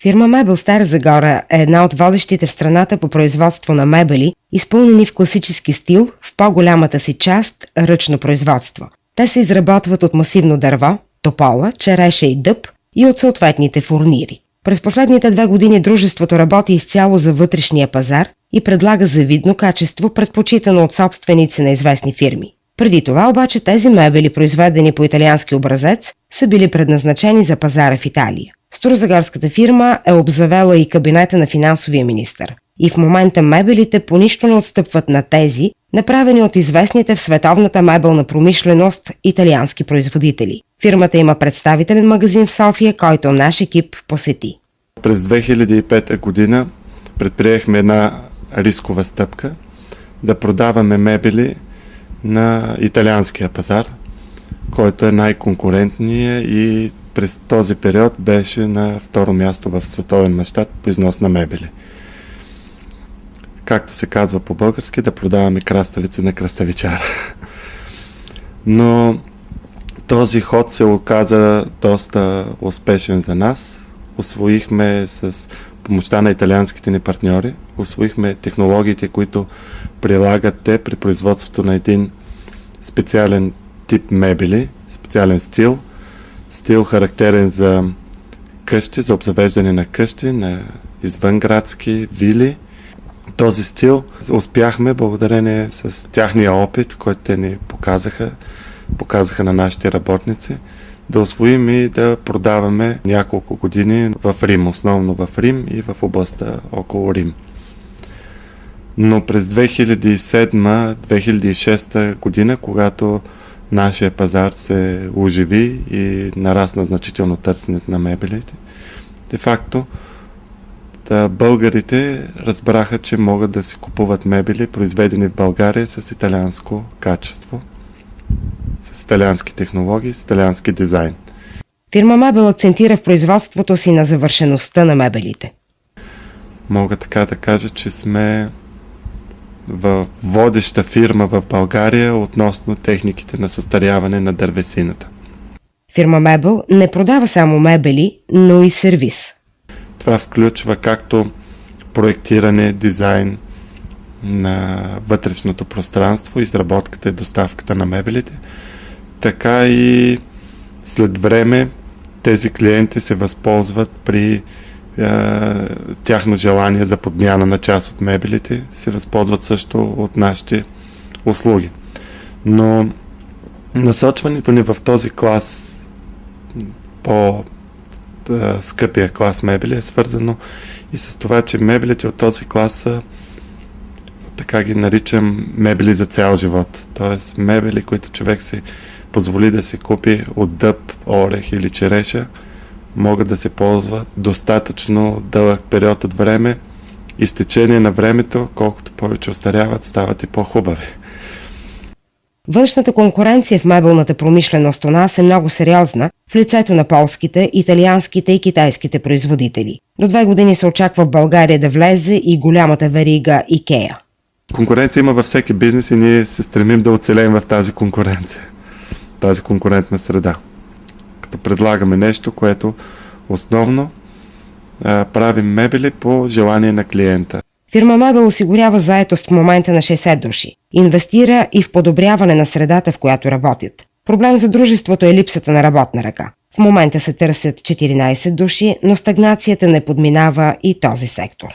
Фирма Мебел Стара Загора е една от водещите в страната по производство на мебели, изпълнени в класически стил, в по-голямата си част ръчно производство. Те се изработват от масивно дърво, топола, череша и дъб и от съответните фурнири. През последните 2 години дружеството работи изцяло за вътрешния пазар и предлага завидно качество, предпочитано от собственици на известни фирми. Преди това обаче тези мебели, произведени по италиански образец, са били предназначени за пазара в Италия. Старозагорската фирма е обзавела и кабинета на финансовия министър. И в момента мебелите по нищо не отстъпват на тези, направени от известните в световната мебелна промишленост италиански производители. Фирмата има представителен магазин в София, който наш екип посети. През 2005 година предприехме една рискова стъпка да продаваме мебели на италианския пазар, който е най-конкурентният и през този период беше на второ място в световен мащаб по износ на мебели. Както се казва по-български, да продаваме краставици на краставичара. Но този ход се оказа доста успешен за нас. Усвоихме с помощта на италианските ни партньори, усвоихме технологиите, които прилагат те при производството на един специален тип мебели, специален стил характерен за къщи, за обзавеждане на къщи, на извънградски вили. Този стил успяхме благодарение с тяхния опит, който те ни показаха на нашите работници, да усвоим и да продаваме няколко години в Рим, основно в Рим и в областта около Рим. Но през 2007-2006 година, когато нашия пазар се оживи и нарасна значително търсенето на мебелите, де-факто българите разбраха, че могат да си купуват мебели, произведени в България с италианско качество, с италиански технологии, с италиански дизайн. Фирма Мебел акцентира в производството си на завършеността на мебелите. Мога така да кажа, че сме водеща фирма в България относно техниките на състаряване на дървесината. Фирма Мебел не продава само мебели, но и сервис. Това включва както проектиране, дизайн на вътрешното пространство, изработката и доставката на мебелите, така и след време тези клиенти се възползват при тяхно желание за подмяна на част от мебелите, се възползват също от нашите услуги. Но насочването ни в този клас, по-скъпия клас мебели, е свързано и с това, че мебелите от този клас са, така ги наричам, мебели за цял живот. Тоест мебели, които човек си позволи да се купи от дъб, орех или череша, могат да се ползват достатъчно дълъг период от време и с течение на времето, колкото повече остаряват, стават и по-хубави. Външната конкуренция в мебелната промишленост у нас е много сериозна в лицето на полските, италианските и китайските производители. До 2 години се очаква в България да влезе и голямата верига IKEA. Конкуренция има във всеки бизнес и ние се стремим да оцелеем в тази конкуренция, тази конкурентна среда. Като предлагаме нещо, което основно правим мебели по желание на клиента. Фирма Мебел осигурява заетост в момента на 60 души. Инвестира и в подобряване на средата, в която работят. Проблем за дружеството е липсата на работна ръка. В момента се търсят 14 души, но стагнацията не подминава и този сектор.